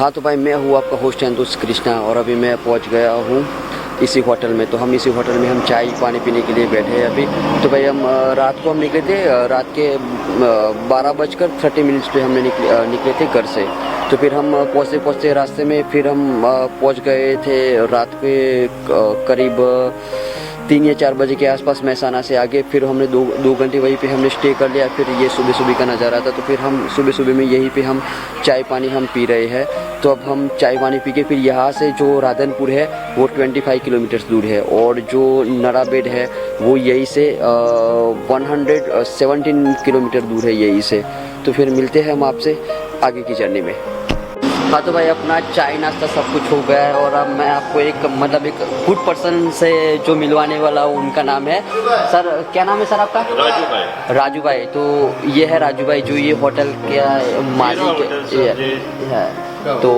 हाँ तो भाई मैं हूँ आपका होस्ट एंड दोस्त कृष्णा और अभी मैं पहुँच गया हूँ इसी होटल में। तो हम इसी होटल में हम चाय पानी पीने के लिए बैठे हैं अभी। तो भाई हम रात को हम निकले थे, रात के 12:30 पे हमने निकले थे घर से। तो फिर हम पहुँचते रास्ते में फिर हम पहुँच गए थे रात के करीब 3 या 4 बजे के आसपास महसाना से आगे। फिर हमने दो घंटे वहीं पे हमने स्टे कर लिया। फिर ये सुबह का नज़ारा था, तो फिर हम सुबह में यहीं पे हम चाय पानी हम पी रहे हैं। तो अब हम चाय पानी पी के फिर यहाँ से जो राधनपुर है वो 25 किलोमीटर दूर है और जो नराबेड है वो यहीं से 117 किलोमीटर दूर है यहीं से। तो फिर मिलते हैं हम आपसे आगे की जर्नी में। हाँ तो भाई अपना चाय नाश्ता सब कुछ हो गया है और अब मैं आपको एक गुड पर्सन से जो मिलवाने वाला हूँ, उनका नाम है सर, क्या नाम है सर आपका? राजू भाई। राजू भाई। तो ये है राजू भाई जो ये होटल के मालिक है। तो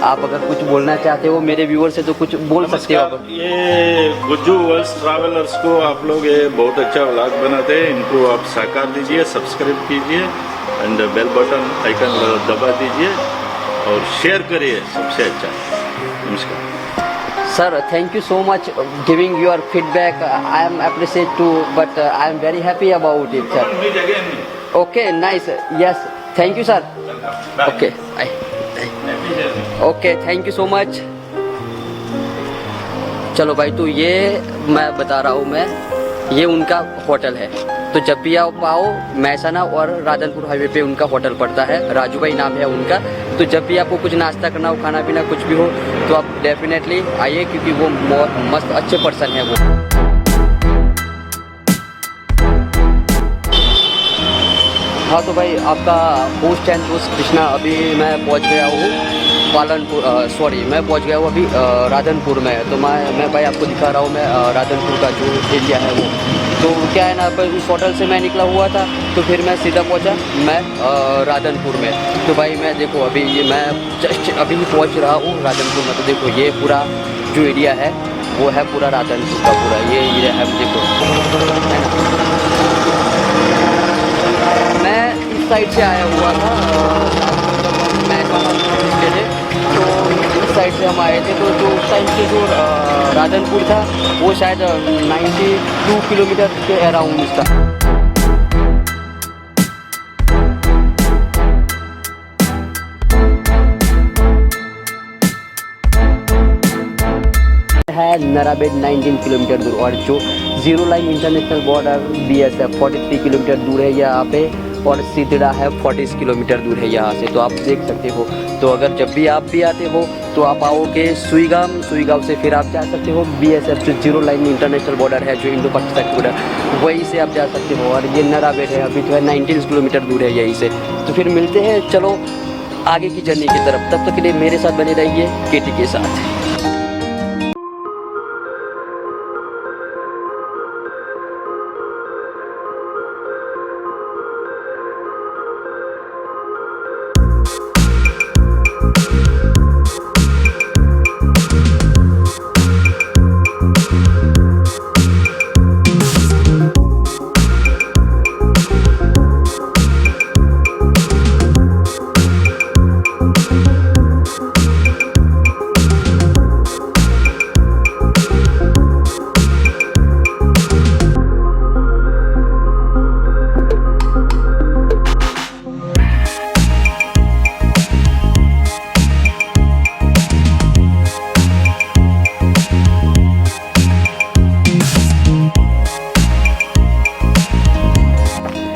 आप अगर कुछ बोलना चाहते हो मेरे व्यूअर से तो कुछ बोल सकते हो आप। ये गुज्जू वर्ल्ड ट्रैवलर्स को आप लोग ये बहुत अच्छा व्लॉग बनाते हैं, इनको आप साकार दीजिए, सब्सक्राइब कीजिए एंड बेल बटन आइकन दबा दीजिए और शेयर करिए, सबसे अच्छा। नमस्कार sir, thank you so much giving your feedback. I am appreciate to but I am very happy about it sir. Okay nice, yes thank you sir. Okay okay thank you so much. चलो भाई, तो ये मैं बता रहा हूँ ये उनका होटल है। तो जब भी आप आओ महसाना और राधनपुर हाईवे पे उनका होटल पड़ता है, राजू भाई नाम है उनका। तो जब भी आपको कुछ नाश्ता करना हो, खाना पीना कुछ भी हो तो आप डेफिनेटली आइए, क्योंकि वो बहुत मस्त अच्छे पर्सन है वो। हाँ तो भाई आपका होस्ट एंड दोस्त कृष्णा, अभी मैं पहुंच गया हूँ मैं पहुंच गया हूँ अभी राधनपुर में। तो मैं भाई आपको दिखा रहा हूँ मैं राधनपुर का जो एरिया है वो। तो क्या है ना, इस होटल से मैं निकला हुआ था तो फिर मैं सीधा पहुंचा मैं राधनपुर में। तो भाई मैं देखो अभी मैं जस्ट अभी पहुंच रहा हूँ राधनपुर में। तो देखो ये पूरा जो एरिया है वो है पूरा राधनपुर का, पूरा ये एरिया है देखो, है ना। मैं इस साइड से आया हुआ था, तो इस साइड से हम आए थे। तो जो उस टाइम से जो राधनपुर था वो शायद 92 किलोमीटर के अराउंड था। है नराबेड 19 किलोमीटर दूर और जो zero line international border BSF 43 kilometre दूर है यहाँ पे, और सिदड़ा है 40 किलोमीटर दूर है यहाँ से। तो आप देख सकते हो। तो अगर जब भी आप भी आते हो तो आप आओगे सुईगांव से फिर आप जा सकते हो BSF जो जीरो लाइन इंटरनेशनल बॉर्डर है, जो इंडो पाकिस्तान बॉर्डर, वहीं से आप जा सकते हो। और ये नराबेड है अभी जो है 19 किलोमीटर दूर है यहीं से। तो फिर मिलते हैं चलो आगे की जर्नी की तरफ। तब तक के लिए मेरे साथ बने रहिए KT के साथ।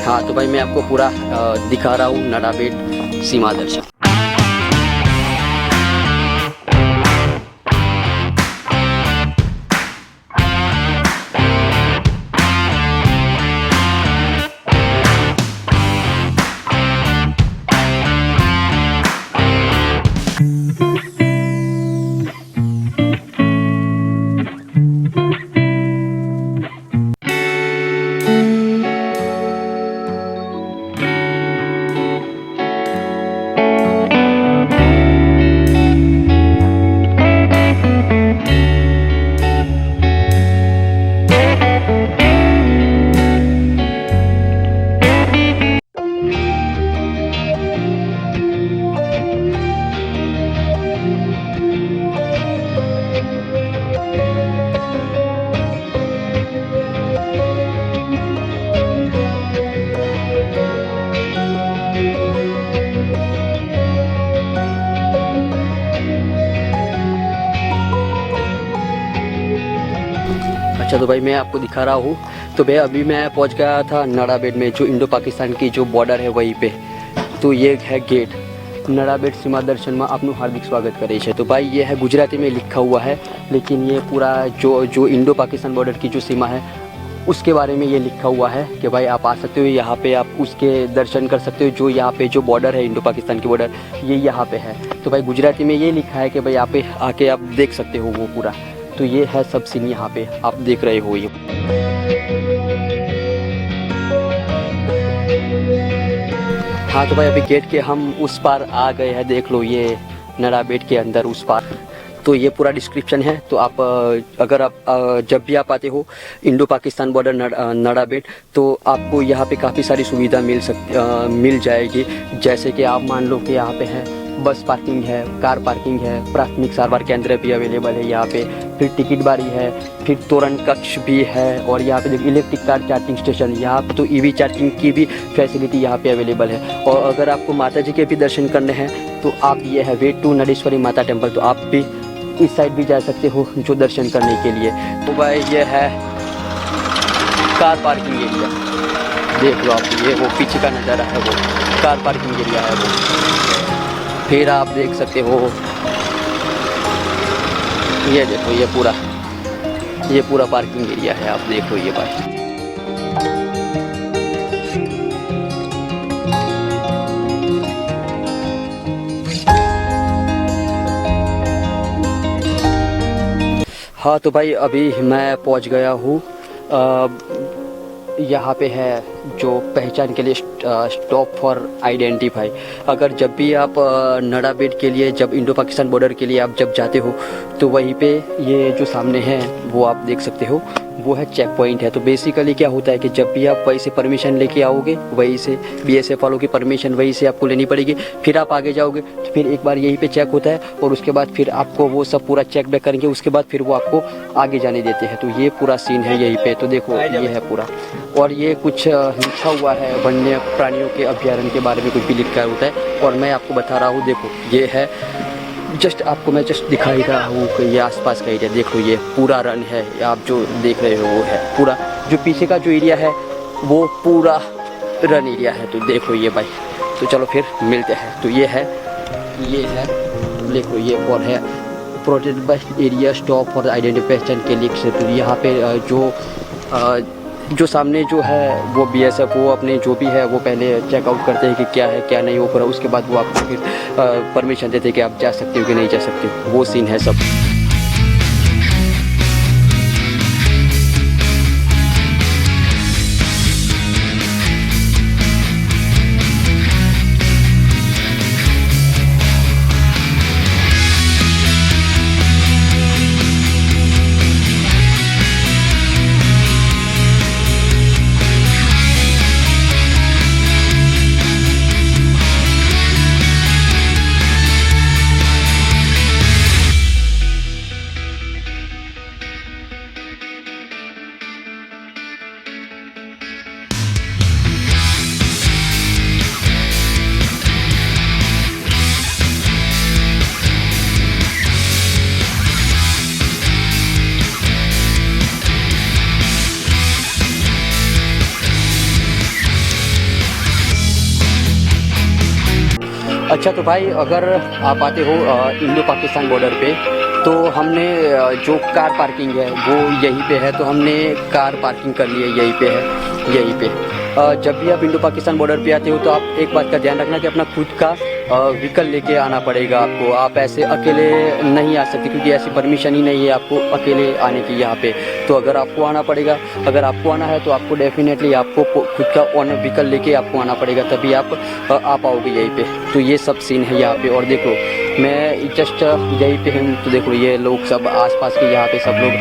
हाँ तो भाई मैं आपको पूरा दिखा रहा हूँ नराबेड सीमा दर्शन। अच्छा तो भाई मैं आपको दिखा रहा हूँ। तो भाई अभी मैं पहुँच गया था नड़ाबेट में, जो इंडो पाकिस्तान की जो बॉर्डर है वहीं पे। तो ये है गेट। नड़ाबेट सीमा दर्शन में आपનું हार्दिक स्वागत करे છે। तो भाई ये है गुजराती में लिखा हुआ है, लेकिन ये पूरा जो इंडो पाकिस्तान बॉर्डर की जो सीमा है उसके बारे में ये लिखा हुआ है कि भाई आप आ सकते हो यहाँ पे, आप उसके दर्शन कर सकते हो। जो यहाँ पे जो बॉर्डर है इंडो पाकिस्तान की बॉर्डर, ये यहाँ पे है। तो भाई गुजराती में ये लिखा है कि भाई यहाँ पे आके आप देख सकते हो वो पूरा। तो ये है सब सीन यहाँ पे आप देख रहे हो ये। हाँ तो भाई अभी गेट के हम उस पार आ गए हैं, देख लो ये नड़ाबेट के अंदर उस पार। तो ये पूरा डिस्क्रिप्शन है। तो आप अगर आप जब भी आप आते हो इंडो पाकिस्तान बॉर्डर नड़ाबेट, तो आपको यहाँ पे काफ़ी सारी सुविधा मिल जाएगी। जैसे कि आप मान लो कि यहाँ पे है बस पार्किंग है, कार पार्किंग है, प्राथमिक सारवार केंद्र भी अवेलेबल है यहाँ पे, फिर टिकट बारी है, फिर तोरण कक्ष भी है, और यहाँ पे देखिए इलेक्ट्रिक कार चार्जिंग स्टेशन, यहाँ पे तो ईवी चार्जिंग की भी फैसिलिटी यहाँ पे अवेलेबल है। और अगर आपको माता जी के भी दर्शन करने हैं तो आप ये है वे टू नडेश्वरी माता टेम्पल, तो आप भी इस साइड भी जा सकते हो जो दर्शन करने के लिए। तो भाई ये है कार पार्किंग एरिया, देख लो आप, ये वो पीछे का नज़ारा है वो कार पार्किंग एरिया है वो। फिर आप देख सकते हो ये देखो ये पूरा पार्किंग एरिया है, आप देख लो ये भाई। हाँ तो भाई अभी मैं पहुंच गया हूँ। यहाँ पे है जो पहचान के लिए स्टॉप फॉर आइडेंटिफाई। अगर जब भी आप नड़ाबेट के लिए, जब इंडो पाकिस्तान बॉर्डर के लिए आप जब जाते हो, तो वहीं पे ये जो सामने है वो आप देख सकते हो, वो है चेक पॉइंट है। तो बेसिकली क्या होता है कि जब भी आप वहीं से परमिशन लेके आओगे, वहीं से BSF वालों की परमिशन वहीं से आपको लेनी पड़ेगी, फिर आप आगे जाओगे तो फिर एक बार यहीं पे चेक होता है, और उसके बाद फिर आपको वो सब पूरा चेक बैक करेंगे, उसके बाद फिर वो आपको आगे जाने देते हैं। तो ये पूरा सीन है यहीं पे। तो देखो ये है पूरा, और ये कुछ लिखा हुआ है वन्य प्राणियों के अभ्यारण्य के बारे में कुछ भी लिखा होता है, और मैं आपको बता रहा हूँ। देखो ये है जस्ट आपको मैं जस्ट दिखाई रहा हूँ कि ये आसपास का एरिया, देख लो ये पूरा रन है, आप जो देख रहे हो वो है पूरा। जो पीछे का जो एरिया है वो पूरा रन एरिया है। तो देख लो ये भाई। तो चलो फिर मिलते हैं। तो ये है देखो ये फॉर है protected by area stop for identification के लिए। तो यहाँ पे जो सामने जो है वो BSF वो अपने जो भी है वो पहले चेकआउट करते हैं कि क्या है क्या नहीं हो पूरा, उसके बाद वो आपको फिर परमिशन देते हैं कि आप जा सकते हो कि नहीं जा सकते हो। वो सीन है सब। अच्छा तो भाई अगर आप आते हो इंडो पाकिस्तान बॉर्डर पे, तो हमने जो कार पार्किंग है वो यहीं पे है। तो हमने कार पार्किंग कर ली है, यहीं पे है, यहीं पे। जब भी आप इंडो पाकिस्तान बॉर्डर पे आते हो तो आप एक बात का ध्यान रखना कि अपना खुद का व्हीकल लेके आना पड़ेगा आपको। आप ऐसे अकेले नहीं आ सकते, क्योंकि ऐसी परमिशन ही नहीं है आपको अकेले आने की यहाँ पे। तो अगर आपको आना पड़ेगा, अगर आपको आना है तो आपको डेफिनेटली आपको खुद का ओनर व्हीकल लेके आपको आना पड़ेगा, तभी आप आ पाओगे यहीं पे। तो ये सब सीन है यहाँ पे। और देखो मैं जस्ट यहीं पे हूँ, तो देखो ये लोग सब आसपास के यहाँ पे सब लोग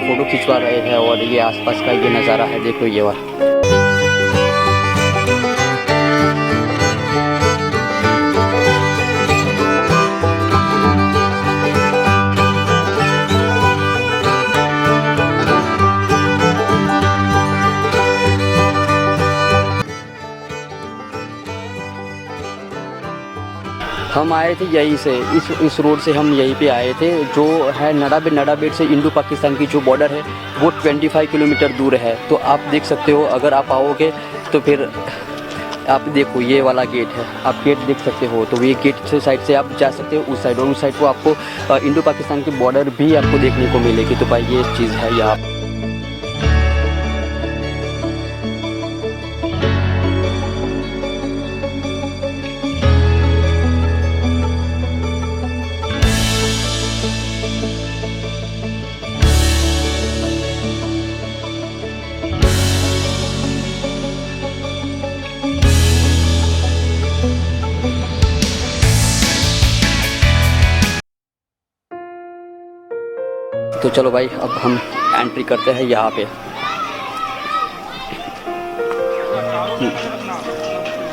फ़ोटो खिंचवा रहे हैं, और ये आसपास का ये नज़ारा है, देख लो ये वाला। हम आए थे यहीं से, इस रोड से हम यहीं पे आए थे, जो है नडाबेट से इंडो पाकिस्तान की जो बॉर्डर है वो 25 किलोमीटर दूर है। तो आप देख सकते हो, अगर आप आओगे तो फिर आप देखो ये वाला गेट है, आप गेट देख सकते हो। तो ये गेट से साइड से आप जा सकते हो उस साइड, और उस साइड को आपको इंडो पाकिस्तान की बॉर्डर भी आपको देखने को मिलेगी। तो भाई ये चीज़ है यहाँ। तो चलो भाई अब हम एंट्री करते हैं यहाँ पे।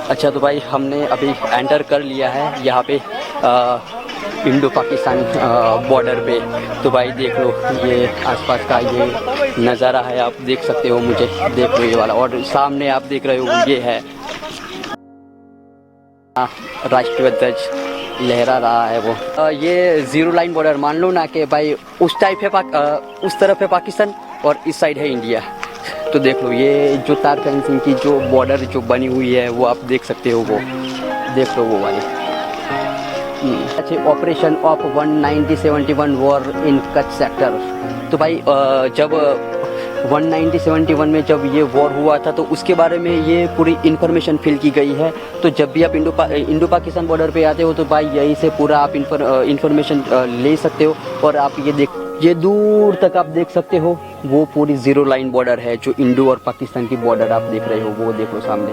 अच्छा तो भाई हमने अभी एंटर कर लिया है यहाँ पे इंडो पाकिस्तान बॉर्डर पे। तो भाई देख लो ये आसपास का ये नज़ारा है, आप देख सकते हो, मुझे देख लो ये वाला, और सामने आप देख रहे हो ये है राष्ट्रीय ध्वज लहरा रहा है वो। ये जीरो लाइन बॉर्डर मान लो ना कि भाई उस टाइप है उस तरफ है पाकिस्तान और इस साइड है इंडिया। तो देख लो ये जो तार फेंसिंग की जो बॉर्डर जो बनी हुई है वो आप देख सकते हो, वो देख लो वो वाली। अच्छा, operation of 1971 war in Kutch sector. तो भाई जब 1971 में जब ये वॉर हुआ था तो उसके बारे में ये पूरी इन्फॉर्मेशन फिल की गई है। तो जब भी आप इंडो पाकिस्तान बॉर्डर पे आते हो तो भाई यहीं से पूरा आप इन्फॉर्मेशन ले सकते हो। और आप ये दूर तक आप देख सकते हो, वो पूरी जीरो लाइन बॉर्डर है जो इंडो और पाकिस्तान की बॉर्डर आप देख रहे हो, वो देख लो सामने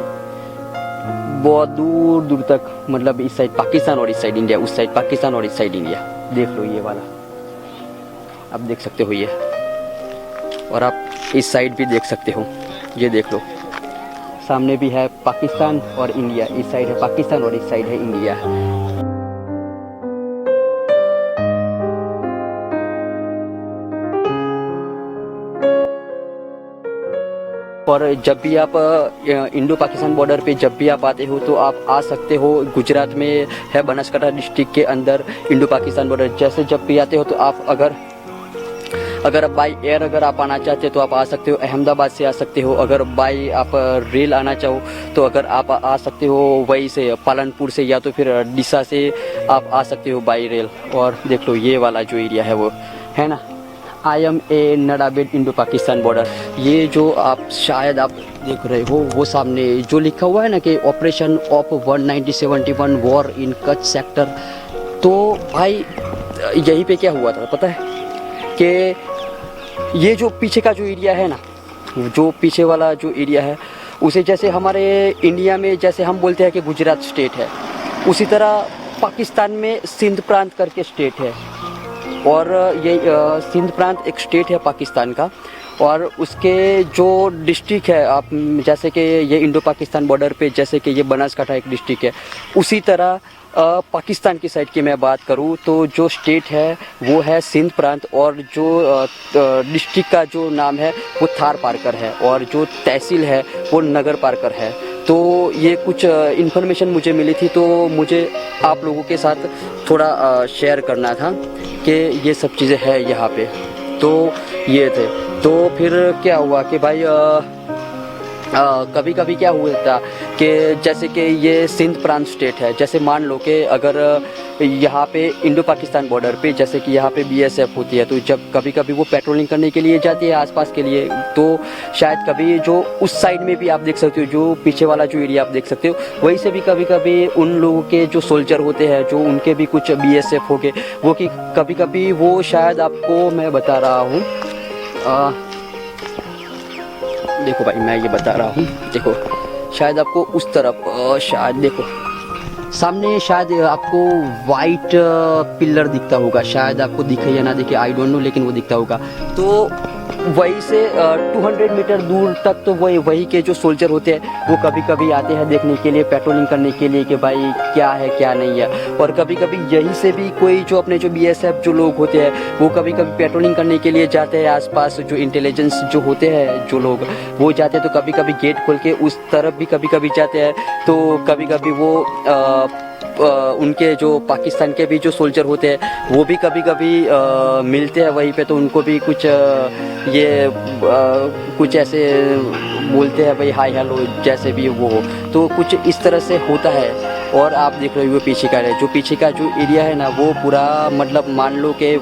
बहुत दूर दूर तक, मतलब इस साइड पाकिस्तान और इस साइड इंडिया, उस साइड पाकिस्तान और इस साइड इंडिया। देख लो ये वाला आप देख सकते हो ये, और आप इस साइड भी देख सकते हो, ये देख लो सामने भी है पाकिस्तान और इंडिया, इस साइड है पाकिस्तान और इस साइड है इंडिया। और जब भी आप इंडो पाकिस्तान बॉर्डर पे जब भी आप आते हो तो आप आ सकते हो, गुजरात में है बनासकांठा डिस्ट्रिक्ट के अंदर इंडो पाकिस्तान बॉर्डर। जैसे जब भी आते हो तो आप अगर बाई एयर अगर आप आना चाहते हो तो आप आ सकते हो, अहमदाबाद से आ सकते हो। अगर बाई आप रेल आना चाहो तो अगर आप आ सकते हो वहीं से पालनपुर से, या तो फिर डिसा से आप आ सकते हो बाई रेल। और देख लो ये वाला जो एरिया है वो है ना, I am a Nadabet Indo Pakistan border. ये जो आप शायद आप देख रहे हो वो सामने जो लिखा हुआ है ना कि operation of 1971 war in Kutch sector. तो भाई यहीं पे क्या हुआ था पता है कि ये जो पीछे का जो एरिया है ना, जो पीछे वाला जो एरिया है उसे जैसे हमारे इंडिया में जैसे हम बोलते हैं कि गुजरात स्टेट है, उसी तरह पाकिस्तान में सिंध प्रांत करके स्टेट है। और ये सिंध प्रांत एक स्टेट है पाकिस्तान का, और उसके जो डिस्ट्रिक्ट है आप जैसे कि ये इंडो पाकिस्तान बॉर्डर पे जैसे कि ये बनासकांठा एक डिस्ट्रिक्ट है, उसी तरह पाकिस्तान की साइड की मैं बात करूँ तो जो स्टेट है वो है सिंध प्रांत, और जो डिस्ट्रिक्ट का जो नाम है वो थार पारकर है, और जो तहसील है वो नगर पारकर है। तो ये कुछ इन्फॉर्मेशन मुझे मिली थी तो मुझे आप लोगों के साथ थोड़ा शेयर करना था कि ये सब चीज़ें हैं यहाँ पे। तो ये थे, तो फिर क्या हुआ कि भाई कभी कभी क्या हुआ था कि जैसे कि ये सिंध प्रांत स्टेट है, जैसे मान लो कि अगर यहाँ पे इंडो पाकिस्तान बॉर्डर पे जैसे कि यहाँ पे बीएसएफ होती है, तो जब कभी कभी वो पेट्रोलिंग करने के लिए जाती है आसपास के लिए, तो शायद कभी जो उस साइड में भी आप देख सकते हो, जो पीछे वाला जो एरिया आप देख सकते हो, वहीं से भी कभी कभी उन लोगों के जो सोल्जर होते हैं, जो उनके भी कुछ बीएसएफ हो गए, वो कि कभी कभी वो शायद आपको मैं बता रहा हूँ, देखो भाई मैं ये बता रहा हूँ, देखो शायद आपको उस तरफ शायद देखो सामने शायद आपको वाइट पिलर दिखता होगा, शायद आपको दिखे या ना दिखे आई डोंट नो, लेकिन वो दिखता होगा। तो वहीं से 200 मीटर दूर तक तो वही के जो सोल्जर होते हैं वो कभी कभी आते हैं देखने के लिए, पेट्रोलिंग करने के लिए कि भाई क्या है क्या नहीं है। और कभी कभी यहीं से भी कोई जो अपने जो बीएसएफ जो लोग होते हैं वो कभी कभी पेट्रोलिंग करने के लिए जाते हैं, आसपास जो इंटेलिजेंस जो होते हैं जो लोग वो जाते हैं, तो कभी कभी गेट खोल के उस तरफ भी कभी कभी जाते हैं। तो कभी कभी वो उनके जो पाकिस्तान के भी जो सोल्जर होते हैं वो भी कभी कभी मिलते हैं वहीं पे, तो उनको भी कुछ कुछ ऐसे बोलते हैं भाई हाय हेलो जैसे भी वो हो, तो कुछ इस तरह से होता है। और आप देख रहे हो पीछे का है, जो पीछे का जो एरिया है ना वो पूरा मतलब मान लो कि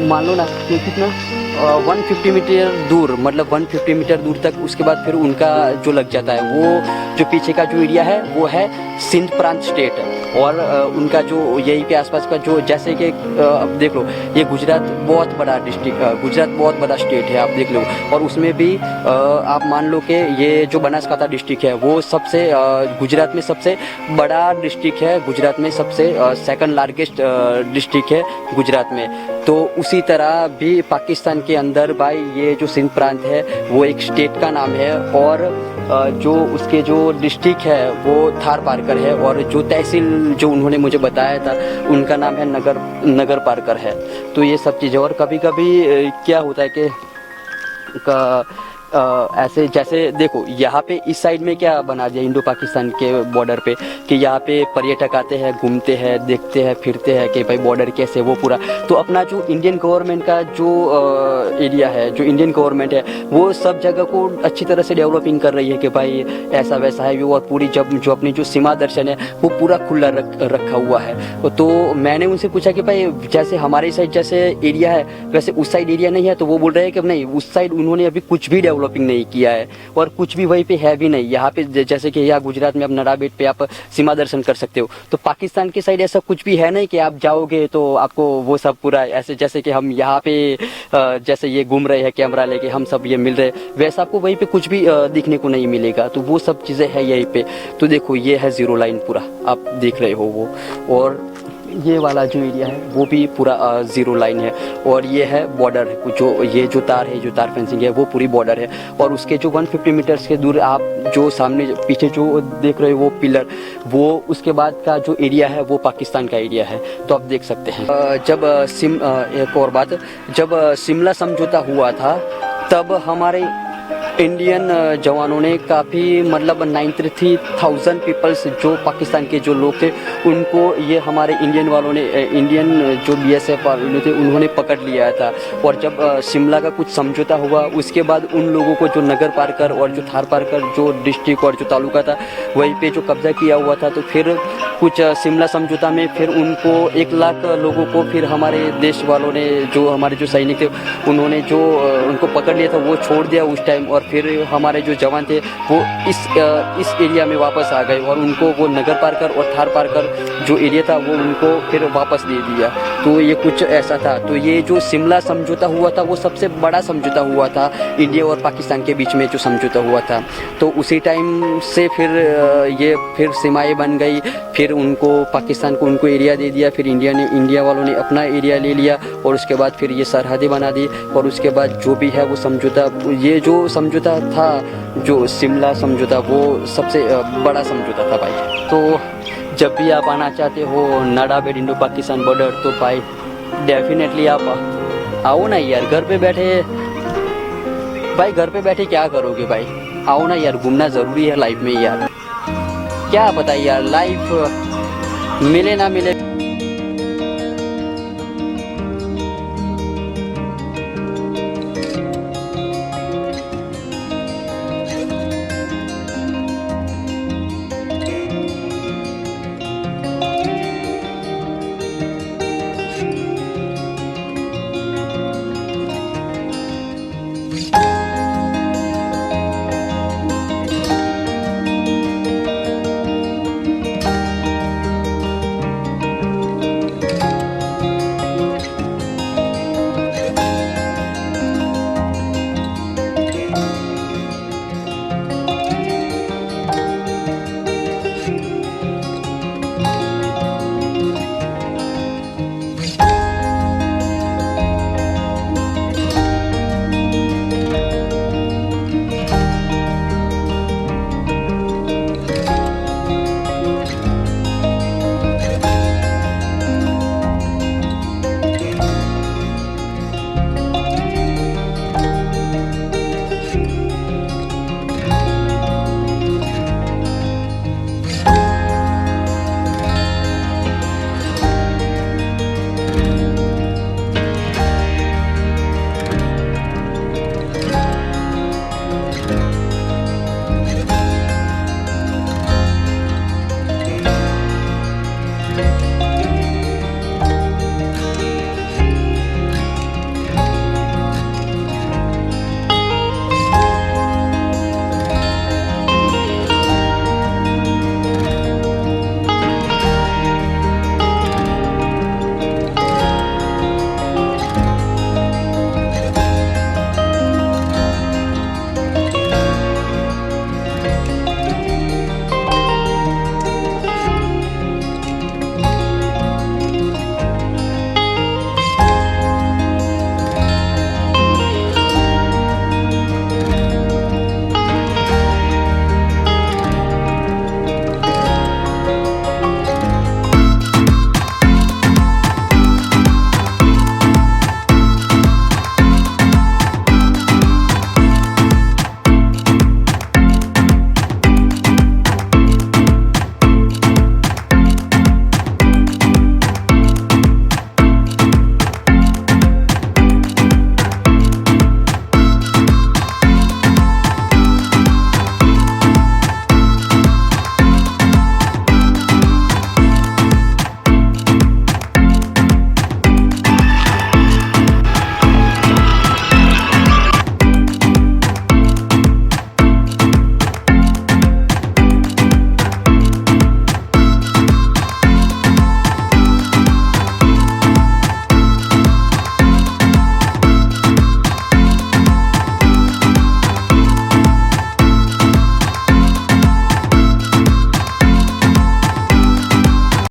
मान लो ना कि कितना 150 मीटर दूर, मतलब 150 मीटर दूर तक, उसके बाद फिर उनका जो लग जाता है वो जो पीछे का जो एरिया है वो है सिंध प्रांत स्टेट। और उनका जो यहीं के आसपास का जो जैसे कि अब देख लो ये गुजरात बहुत बड़ा डिस्ट्रिक्ट, गुजरात बहुत बड़ा स्टेट है आप देख लो, और उसमें भी आप मान लो कि ये जो बनासकांठा डिस्ट्रिक्ट है वो सबसे गुजरात में सबसे बड़ा डिस्ट्रिक्ट है, गुजरात में सबसे सेकंड लार्जेस्ट डिस्ट्रिक्ट है गुजरात में। तो उसी तरह भी पाकिस्तान के अंदर भाई ये जो सिंध प्रांत है वो एक स्टेट का नाम है, और जो उसके जो डिस्ट्रिक्ट है वो थार पारकर है, और जो तहसील जो उन्होंने मुझे बताया था उनका नाम है नगर पारकर है। तो ये सब चीज़ें, और कभी कभी क्या होता है कि ऐसे जैसे देखो यहाँ पे इस साइड में क्या बना दिया इंडो पाकिस्तान के बॉर्डर पे कि यहाँ पे पर्यटक आते हैं, घूमते हैं, देखते हैं, फिरते हैं कि भाई बॉर्डर कैसे वो पूरा। तो अपना जो इंडियन गवर्नमेंट का जो एरिया है, जो इंडियन गवर्नमेंट है वो सब जगह को अच्छी तरह से डेवलपिंग कर रही है कि भाई ऐसा वैसा है, और पूरी जब जो अपनी जो सीमा दर्शन है वो पूरा खुला रखा हुआ है। तो मैंने उनसे पूछा कि भाई जैसे हमारे साइड जैसे एरिया है वैसे उस साइड एरिया नहीं है, तो वो बोल रहे हैं कि नहीं उस साइड उन्होंने अभी कुछ भी डेवलपिंग नहीं किया है और कुछ भी वहीं पे है भी नहीं। यहाँ पे जैसे कि यहाँ गुजरात में आप नड़ाबेट पे आप सीमा दर्शन कर सकते हो, तो पाकिस्तान की साइड ऐसा कुछ भी है नहीं कि आप जाओगे तो आपको वो सब पूरा ऐसे जैसे कि हम यहाँ पे जैसे ये घूम रहे हैं कैमरा लेके हम सब ये मिल रहे, वैसा आपको वहीं पे कुछ भी दिखने को नहीं मिलेगा। तो वो सब चीज़ें है यहीं पे। तो देखो ये है जीरो लाइन पूरा आप देख रहे हो वो, और ये वाला जो एरिया है वो भी पूरा जीरो लाइन है, और ये है बॉर्डर है, जो ये जो तार है, जो तार फेंसिंग है वो पूरी बॉर्डर है। और उसके जो 150 मीटर्स के दूर आप जो सामने पीछे जो देख रहे हो वो पिलर, वो उसके बाद का जो एरिया है वो पाकिस्तान का एरिया है। तो आप देख सकते हैं जब एक और बात, जब शिमला समझौता हुआ था तब हमारे इंडियन जवानों ने काफ़ी मतलब 93,000 पीपल्स जो पाकिस्तान के जो लोग थे उनको ये हमारे इंडियन वालों ने, इंडियन जो BSF वाले थे उन्होंने पकड़ लिया था। और जब शिमला का कुछ समझौता हुआ उसके बाद उन लोगों को जो नगर पारकर और जो थार पारकर जो डिस्ट्रिक्ट और जो तालुका था वहीं पे जो कब्जा किया हुआ था, तो फिर कुछ शिमला समझौता में फिर उनको 1 लाख लोगों को फिर हमारे देश वालों ने, जो हमारे जो सैनिक थे उन्होंने जो उनको पकड़ लिया था वो छोड़ दिया उस टाइम। और फिर हमारे जो जवान थे वो इस एरिया में वापस आ गए और उनको वो नगर पारकर और थार पारकर जो एरिया था वो उनको फिर वापस दे दिया। तो ये कुछ ऐसा था। तो ये जो शिमला समझौता हुआ था वो सबसे बड़ा समझौता हुआ था इंडिया और पाकिस्तान के बीच में जो समझौता हुआ था। तो उसी टाइम से फिर ये फिर सीमाएं बन गई, फिर उनको पाकिस्तान को उनको एरिया दे दिया, फिर इंडिया वालों ने अपना एरिया ले लिया और उसके बाद फिर ये सरहदें बना दी। और उसके बाद जो भी है वो समझौता, ये जो समझौता था जो शिमला समझौता वो सबसे बड़ा समझौता था भाई। तो जब भी आप आना चाहते हो नड़ाबेट इंडो पाकिस्तान बॉर्डर तो भाई डेफिनेटली आप आओ ना यार। घर पे बैठे भाई, घर पे बैठे क्या करोगे भाई, आओ ना यार, घूमना ज़रूरी है लाइफ में यार। क्या पता यार, लाइफ मिले ना मिले